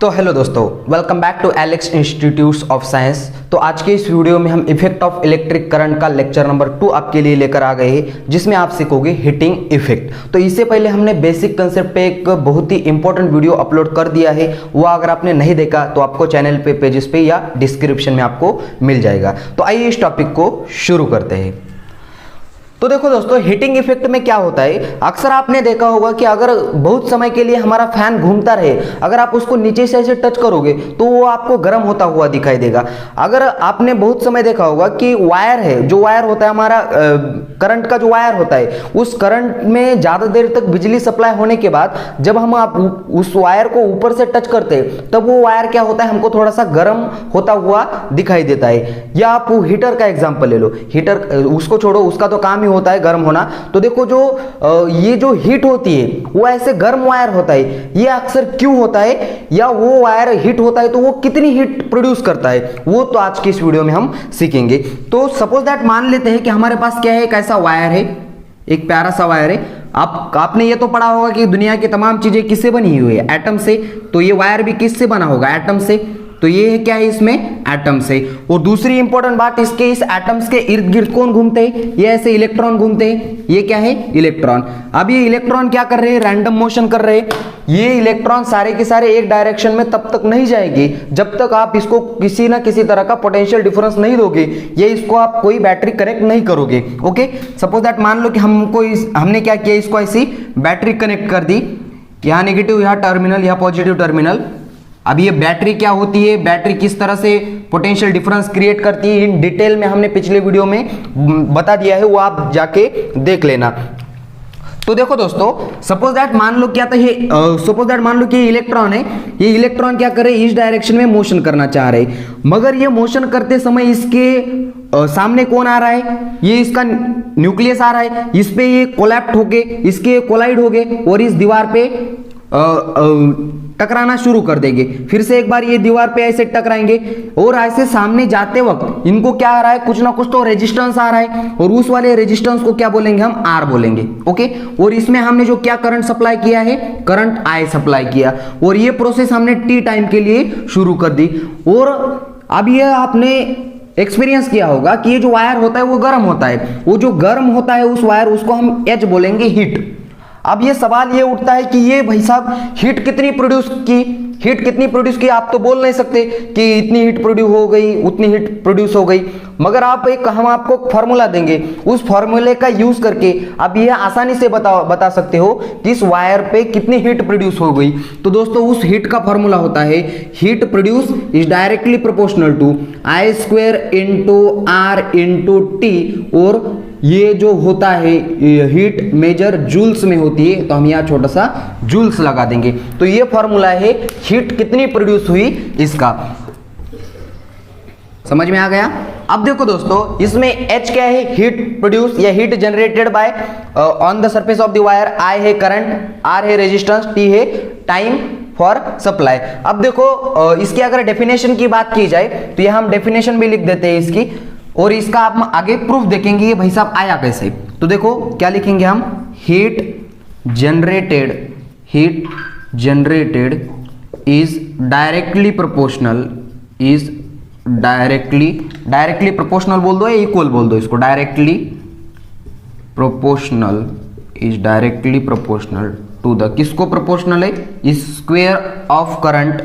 तो हेलो दोस्तों, welcome back to Alex institutes of science. तो आज के इस वीडियो में हम इफेक्ट ऑफ इलेक्ट्रिक करंट का लेक्चर नंबर 2 आपके लिए लेकर आ गए हैं, जिसमें आप सीखोगे हीटिंग इफेक्ट। तो इससे पहले हमने बेसिक कंसेप्ट पे एक बहुत ही इंपॉर्टेंट वीडियो अपलोड कर दिया है, वो अगर आपने नहीं देखा तो आपको चैनल पे पेजेस पे या डिस्क्रिप्शन में आपको मिल जाएगा। तो आइए इस टॉपिक को शुरू करते हैं। तो देखो दोस्तों, हीटिंग इफेक्ट में क्या होता है, अक्सर आपने देखा होगा कि अगर बहुत समय के लिए हमारा फैन घूमता रहे, अगर आप उसको नीचे से ऐसे टच करोगे तो वो आपको गर्म होता हुआ दिखाई देगा। अगर आपने बहुत समय देखा होगा कि वायर है, जो वायर होता है हमारा करंट का जो वायर होता है, उस करंट में ज़्यादा देर तक बिजली सप्लाई होने के बाद जब हम आप उस वायर को ऊपर से टच करते हैं तब वो वायर क्या होता है, हमको थोड़ा सा गर्म होता हुआ दिखाई देता है। या आप हीटर का एग्जाम्पल ले लो, हीटर उसको छोड़ो, उसका तो काम होता है गर्म होना। तो देखो जो ये जो हीट होती है वो ऐसे गर्म वायर होता है, ये अक्सर क्यों होता है, या वो वायर हीट होता है तो वो कितनी हीट प्रोड्यूस करता है, वो तो आज की इस वीडियो में हम सीखेंगे। तो सपोज दैट मान लेते हैं कि हमारे पास क्या है, एक ऐसा वायर है, एक प्यारा सा वायर है। आपने ये तो पढ़ा होगा कि दुनिया की तमाम चीजें किससे बनी हुई है, एटम से। तो ये वायर भी किससे बना होगा, एटम से। तो ये है क्या है, इसमें एटम से। और दूसरी इंपॉर्टेंट बात, इसके इस एटम्स के इर्द गिर्द कौन घूमते हैं, ये ऐसे इलेक्ट्रॉन घूमते हैं। ये क्या है, इलेक्ट्रॉन। अब ये इलेक्ट्रॉन क्या कर रहे हैं, रैंडम मोशन कर रहे हैं। ये इलेक्ट्रॉन सारे के सारे एक डायरेक्शन में तब तक नहीं जाएंगे जब तक आप इसको किसी ना किसी तरह का पोटेंशियल डिफरेंस नहीं दोगे, ये इसको आप कोई बैटरी कनेक्ट नहीं करोगे। ओके, सपोज दैट मान लो कि हमने क्या किया, इसको ऐसी बैटरी कनेक्ट कर दी, यहाँ नेगेटिव, यहाँ टर्मिनल, यहाँ पॉजिटिव टर्मिनल। अब ये बैटरी क्या होती है, बैटरी किस तरह से पोटेंशियल डिफरेंस क्रिएट करती है, इन डिटेल में हमने पिछले वीडियो में बता दिया है, वो आप जाके देख लेना। तो देखो दोस्तों, सपोज दैट मान लो क्या था, ये सपोज दैट मान लो कि इलेक्ट्रॉन है, ये इलेक्ट्रॉन क्या कर रहे हैं, इस डायरेक्शन में मोशन करना चाह रहे हैं, मगर ये मोशन करते समय इसके सामने कौन आ रहा है, ये इसका न्यूक्लियस आ रहा है, इस पे ये कोलैप्ट होके इसके कोलाइड हो गए और इस दीवार पे टकराना शुरू कर देंगे। फिर से एक बार ये दीवार पे ऐसे टकराएंगे और ऐसे सामने जाते वक्त इनको क्या आ रहा है, कुछ ना कुछ तो रेजिस्टेंस आ रहा है, और उस वाले रेजिस्टेंस को क्या बोलेंगे हम, आर बोलेंगे। ओके, और इसमें हमने जो क्या करंट सप्लाई किया है, करंट आई सप्लाई किया, और ये प्रोसेस हमने टी टाइम के लिए शुरू कर दी। और अब ये आपने एक्सपीरियंस किया होगा कि ये जो वायर होता है वो गर्म होता है, वो जो गर्म होता है उस वायर, उसको हम एच बोलेंगे, हीट। अब ये सवाल ये उठता है कि ये भाई साहब हीट कितनी प्रोड्यूस की, आप तो बोल नहीं सकते कि इतनी हीट प्रोड्यूस हो गई, उतनी हीट प्रोड्यूस हो गई, मगर हम आपको फॉर्मूला देंगे, उस फॉर्मूले का यूज करके आप ये आसानी से बता सकते हो कि इस वायर पे कितनी हीट प्रोड्यूस हो गई। तो दोस्तों, उस हीट का फॉर्मूला होता है, heat produce is directly proportional to I square into R into T. और ये जो होता है हीट मेजर जूल्स में होती है, तो हम यहाँ छोटा सा जूल्स लगा देंगे। तो ये फॉर्मूला है हीट कितनी प्रोड्यूस हुई इसका, समझ में आ गया। अब देखो दोस्तों, इसमें H क्या है, हीट प्रोड्यूस या heat generated by on the surface of the wire, I है करंट, R है रेजिस्टेंस, T है टाइम फॉर सप्लाई। अब देखो इसकी अगर डेफिनेशन की बात की जाए तो यह हम डेफिनेशन भी लिख देते हैं इसकी, और इसका आप आगे प्रूफ देखेंगे ये भाई साहब आया कैसे। तो देखो क्या लिखेंगे हम, heat generated is directly proportional बोल दो या इक्वल बोल दो इसको, डायरेक्टली प्रोपोर्शनल टू द, किसको प्रोपोर्शनल है, इस square of current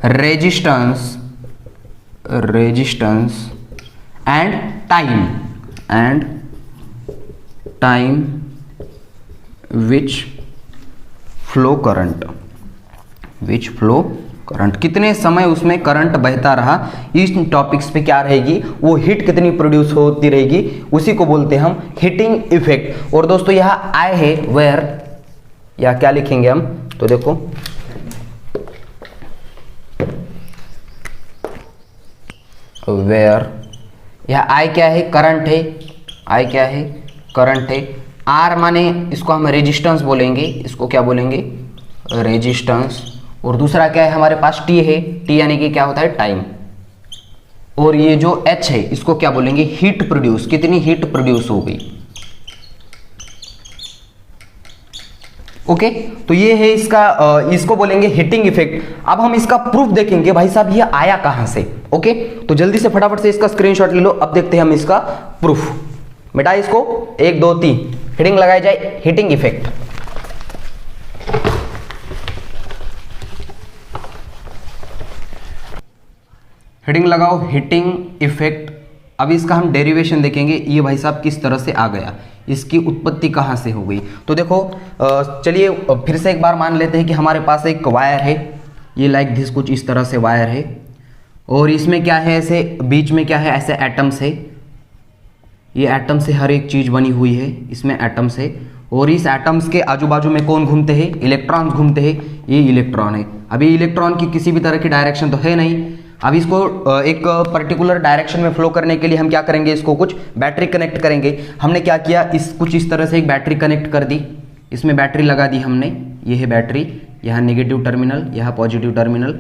resistance and time which flow current, कितने समय उसमें करंट बहता रहा, इस टॉपिक्स पे क्या रहेगी, वो हीट कितनी प्रोड्यूस होती रहेगी, उसी को बोलते हैं हम हीटिंग इफेक्ट। और दोस्तों यहाँ आई है वेयर, या क्या लिखेंगे हम, तो देखो वेयर, यह आई क्या है, करंट है, आई क्या है, करंट है, आर माने इसको हम रेजिस्टेंस बोलेंगे, इसको क्या बोलेंगे, रेजिस्टेंस। और दूसरा क्या है हमारे पास, टी है, टी यानी कि क्या होता है, टाइम। और ये जो H है इसको क्या बोलेंगे, हीट प्रोड्यूस, कितनी हीट प्रोड्यूस हो गई। ओके तो ये है इसका इसको बोलेंगे हीटिंग इफेक्ट। अब हम इसका प्रूफ देखेंगे भाई साहब ये आया कहां से। ओके तो जल्दी से फटाफट से इसका स्क्रीनशॉट ले लो। अब देखते हैं हम इसका प्रूफ। मिटाए इसको, 1 2 3 हेडिंग लगाई जाए हीटिंग इफेक्ट। हेडिंग लगाओ हीटिंग इफेक्ट। अब इसका हम डेरिवेशन देखेंगे, ये भाई साहब किस तरह से आ गया, इसकी उत्पत्ति कहाँ से हो गई। तो देखो चलिए फिर से एक बार मान लेते हैं कि हमारे पास एक वायर है, ये लाइक दिस कुछ इस तरह से वायर है, और इसमें क्या है, ऐसे बीच में क्या है, ऐसे एटम्स है। ये एटम से हर एक चीज़ बनी हुई है, इसमें एटम्स है, और इस एटम्स के आजू बाजू में कौन घूमते हैं, इलेक्ट्रॉन्स घूमते हैं। ये इलेक्ट्रॉन है। अब ये इलेक्ट्रॉन की किसी भी तरह की डायरेक्शन तो है नहीं। अब इसको एक पर्टिकुलर डायरेक्शन में फ्लो करने के लिए हम क्या करेंगे, इसको कुछ बैटरी कनेक्ट करेंगे। हमने क्या किया, इस कुछ इस तरह से एक बैटरी कनेक्ट कर दी, इसमें बैटरी लगा दी हमने। ये है बैटरी, यहाँ नेगेटिव टर्मिनल, यहाँ पॉजिटिव टर्मिनल।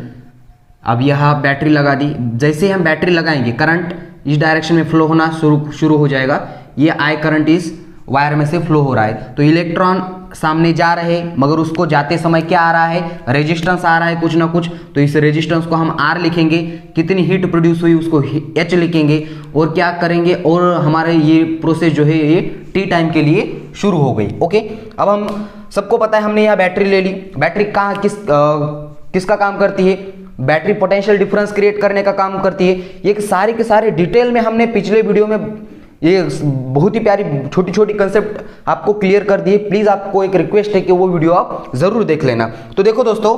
अब यहाँ बैटरी लगा दी। जैसे हम बैटरी लगाएंगे करंट इस डायरेक्शन में फ्लो होना शुरू हो जाएगा। ये आई करंट इस वायर में से फ्लो हो रहा है। तो इलेक्ट्रॉन सामने जा रहे हैं, मगर उसको जाते समय क्या आ रहा है, रेजिस्टेंस आ रहा है कुछ ना कुछ। तो इस रेजिस्टेंस को हम R लिखेंगे, कितनी हीट प्रोड्यूस हुई उसको H लिखेंगे, और क्या करेंगे, और हमारे ये प्रोसेस जो है ये T टाइम के लिए शुरू हो गई। ओके अब हम सबको पता है, हमने यहाँ बैटरी ले ली। बैटरी कहाँ किसका काम करती है, बैटरी पोटेंशियल डिफरेंस क्रिएट करने का काम करती है। ये सारे के सारे डिटेल में हमने पिछले वीडियो में ये बहुत ही प्यारी छोटी छोटी कंसेप्ट आपको क्लियर कर दिए। प्लीज आपको एक रिक्वेस्ट है कि वो वीडियो आप जरूर देख लेना। तो देखो दोस्तों,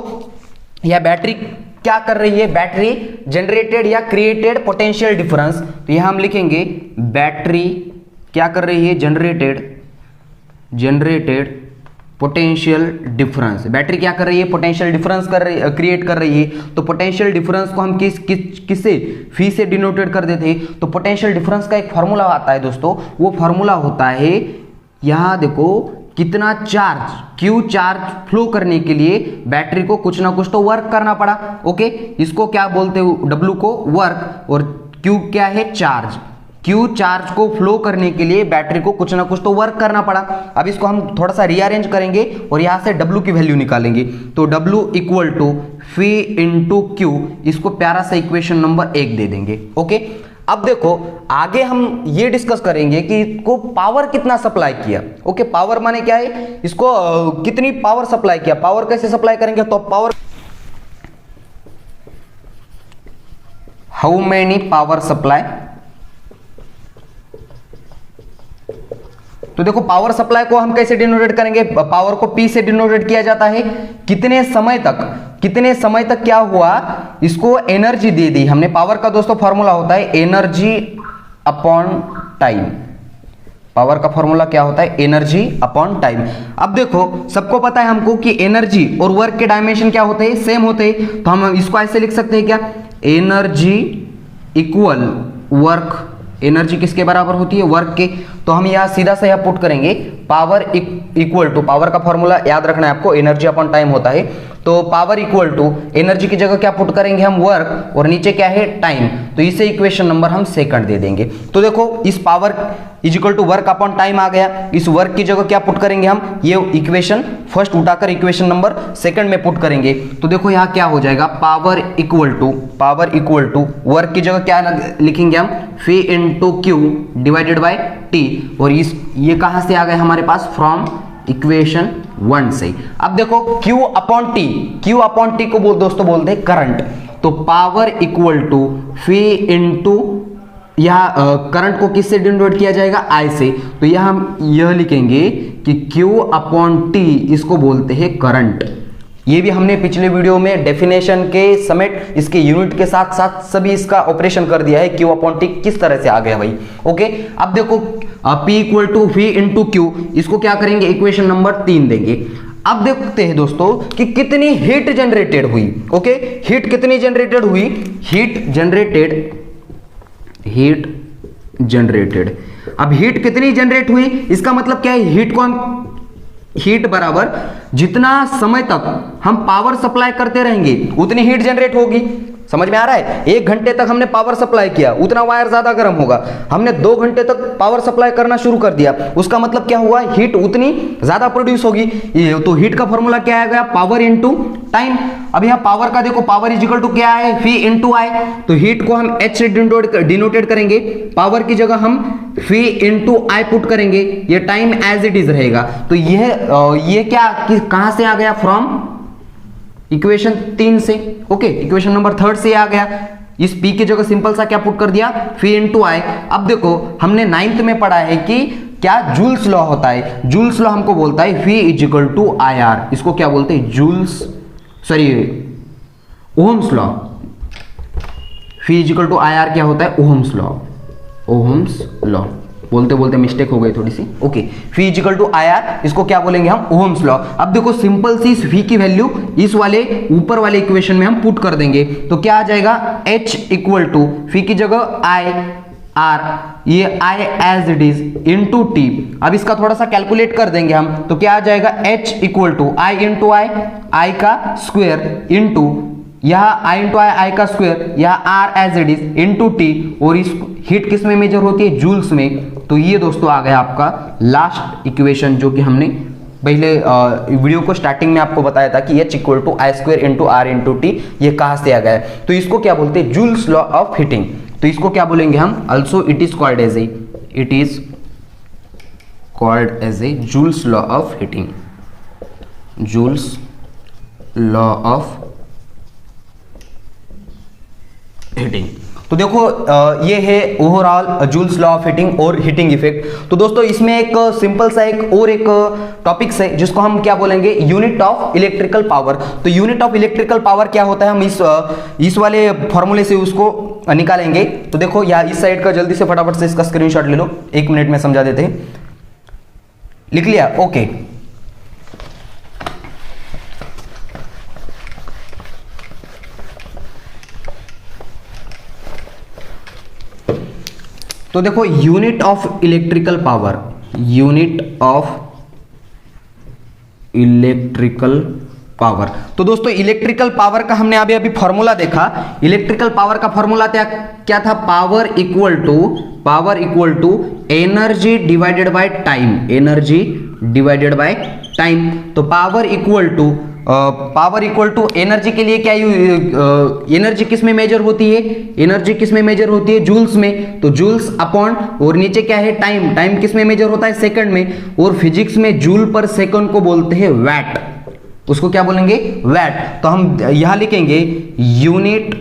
यह बैटरी क्या कर रही है, बैटरी जनरेटेड या क्रिएटेड पोटेंशियल डिफरेंस। तो यहां हम लिखेंगे बैटरी क्या कर रही है, जनरेटेड पोटेंशियल डिफरेंस। बैटरी क्या कर रही है, पोटेंशियल डिफरेंस क्रिएट कर रही है। तो पोटेंशियल डिफरेंस को हम किससे, फी से डिनोटेड कर देते हैं। तो पोटेंशियल डिफरेंस का एक फॉर्मूला आता है दोस्तों, वो फॉर्मूला होता है, यहां देखो कितना चार्ज, क्यू चार्ज फ्लो करने के लिए बैटरी को कुछ ना कुछ तो वर्क करना पड़ा। ओके इसको क्या बोलते हो, डब्ल्यू को वर्क, और क्यू क्या है, चार्ज। क्यू चार्ज को फ्लो करने के लिए बैटरी को कुछ ना कुछ तो वर्क करना पड़ा। अब इसको हम थोड़ा सा रीअरेंज करेंगे और यहां से W की वैल्यू निकालेंगे। तो W equal to phi into Q, इसको प्यारा सा इक्वेशन नंबर 1 दे देंगे। ओके अब देखो आगे हम ये डिस्कस करेंगे कि इसको पावर कितना सप्लाई किया। ओके पावर माने क्या है, इसको कितनी पावर सप्लाई किया, पावर कैसे सप्लाई करेंगे। तो power, how many power supply. तो देखो पावर सप्लाई को हम कैसे डिनोटेट करेंगे, पावर को P से डिनोटेट किया जाता है। कितने समय तक क्या हुआ, इसको एनर्जी दे दी हमने। पावर का दोस्तों फॉर्मूला होता है एनर्जी अपॉन टाइम। पावर का फॉर्मूला क्या होता है, एनर्जी अपॉन टाइम। अब देखो सबको पता है हमको कि एनर्जी और वर्क के डायमेंशन क्या होते हैं, सेम होते हैं। तो हम इसको ऐसे लिख सकते हैं क्या, एनर्जी इक्वल वर्क। एनर्जी किसके बराबर होती है, वर्क के। तो हम यहां सीधा सा यहां पुट करेंगे पावर इक्वल टू, पावर का फॉर्मूला याद रखना है आपको, एनर्जी अपॉन टाइम होता है। तो पावर इक्वल टू एनर्जी की जगह क्या पुट करेंगे हम, वर्क, और नीचे क्या है, टाइम। तो इसे इक्वेशन नंबर हम सेकंड दे देंगे। तो देखो इस power is equal to work upon time आ गया। इस वर्क की जगह क्या पुट करेंगे हम, ये इक्वेशन फर्स्ट उठाकर इक्वेशन नंबर सेकंड में पुट करेंगे। तो देखो यहाँ क्या हो जाएगा, पावर इक्वल टू वर्क की जगह क्या लिखेंगे हम, phi into q divided by t. और ये कहां से आ गए हमारे पास, फ्रॉम इक्वेशन 1 से। अब देखो Q अपॉन टी को दोस्तों बोलते हैं करंट। तो power equal to phi into, यह करंट को किससे डिनोट किया जाएगा, I से। तो यह हम यह लिखेंगे कि Q अपॉन टी, इसको बोलते हैं करंट। ये भी हमने पिछले वीडियो में डेफिनेशन के समेट इसके यूनिट के साथ साथ सभी इसका ऑपरेशन कर दिया है, Q अपॉन टी किस तरह से आ गया भाई। ओके अब देखो P equal to V into Q, इसको क्या करेंगे, इक्वेशन नंबर 3 देंगे। अब देखते हैं दोस्तों कि कितनी हीट जनरेटेड हुई। ओके हीट कितनी जनरेटेड हुई, हीट जनरेटेड। अब हीट कितनी जनरेट हुई, इसका मतलब क्या है, हीट को हम, हीट बराबर जितना समय तक हम पावर सप्लाई करते रहेंगे उतनी हीट जनरेट होगी। समझ में आ रहा है? 1 घंटे तक हमने पावर सप्लाई किया, उतना वायर ज्यादा गर्म होगा। हमने 2 घंटे तक पावर सप्लाई करना शुरू कर दिया, उसका मतलब क्या हुआ, हीट उतनी ज्यादा प्रोड्यूस होगी। तो हीट का फॉर्मूला क्या आ गया, पावर इनटू टाइम। अब यहाँ पावर का देखो, पावर इज इक्वल टू क्या है, V इंटू आई। तो हीट को हम H से डिनोटेड करेंगे, पावर की जगह हम V इंटू आई पुट करेंगे, ये टाइम एज इट इज रहेगा। तो ये क्या कहां से आ गया, फ्रॉम इक्वेशन 3 से। ओके, इक्वेशन नंबर 3 से आ गया। इस P की जगह सिंपल सा क्या पुट कर दिया, V इंटू आई। अब देखो हमने 9th में पढ़ा है कि क्या जूल्स लॉ होता है, जूल्स लॉ हमको बोलता है V is equal to I R. इसको क्या बोलते हैं, joules sorry ohm's law. V is equal to I R क्या होता है, ओहम्स लॉ। ओहम्स लॉ बोलते बोलते मिस्टेक हो गई थोड़ी सी। Okay, V is equal to I R, इसको क्या बोलेंगे हम, ओहम्स लॉ। अब देखो सिंपल सी इस V की वैल्यू इस वाले ऊपर वाले इक्वेशन में हम पुट कर देंगे, तो क्या आ जाएगा, H इक्वल टू V की जगह I R, ये I as it is into T। अब इसका थोड़ा सा कैलकुलेट कर देंगे हम, तो क्या आ जाएगा, H equal to I into I का स्क्वायर इंटू यहाँ I इंटू आई का स्क्वायर, यहाँ R as it is into T। और इस हीट किस में मेजर होती है, जूल्स में। तो ये दोस्तों आ गया आपका लास्ट इक्वेशन, जो कि हमने पहले वीडियो को स्टार्टिंग में आपको बताया था कि H equal to I square into R into T, ये कहां से आ गया है। तो इसको क्या बोलते हैं, जूल्स लॉ ऑफ हीटिंग। तो इसको क्या बोलेंगे हम, also it is called as a Joule's law of heating, Joule's law of heating. तो देखो ये है overall Joule's law of heating और हीटिंग इफेक्ट। तो दोस्तों इसमें एक सिंपल सा एक टॉपिक्स है जिसको हम क्या बोलेंगे, यूनिट ऑफ इलेक्ट्रिकल पावर। तो यूनिट ऑफ इलेक्ट्रिकल पावर क्या होता है, हम इस वाले फॉर्मूले से उसको निकालेंगे। तो देखो यहाँ इस साइड का जल्दी से फटाफट से इसका स्क्रीनशॉट ले लो, 1 मिनट में समझा देते हैं। लिख लिया, ओके। तो देखो unit of electrical power, unit of electrical power. तो दोस्तों इलेक्ट्रिकल पावर का हमने अभी फॉर्मूला देखा। इलेक्ट्रिकल पावर का फॉर्मूला क्या था, power equal to energy divided by time, energy divided by time. तो पावर इक्वल टू एनर्जी के लिए क्या, एनर्जी किस में मेजर होती है, एनर्जी किस में मेजर होती है, जूल्स में। तो जूल्स अपॉन, और नीचे क्या है, टाइम, टाइम किस में मेजर होता है, सेकंड में। और फिजिक्स में जूल पर सेकंड को बोलते हैं वैट, उसको क्या बोलेंगे, वैट। तो हम यहां लिखेंगे unit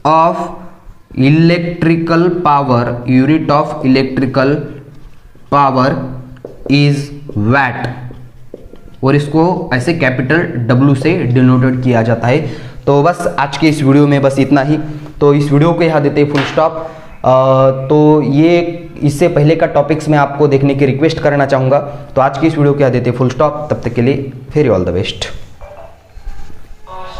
of electrical power, unit of electrical power is watt, और इसको ऐसे कैपिटल W से डिनोटेड किया जाता है। तो बस आज के इस वीडियो में बस इतना ही। तो इस वीडियो को यहाँ देते हैं फुल स्टॉप। तो ये इससे पहले का टॉपिक्स मैं आपको देखने की रिक्वेस्ट करना चाहूँगा। तो आज की इस वीडियो को यहाँ देते हैं फुल स्टॉप। तब तक के लिए वेरी ऑल द बेस्ट।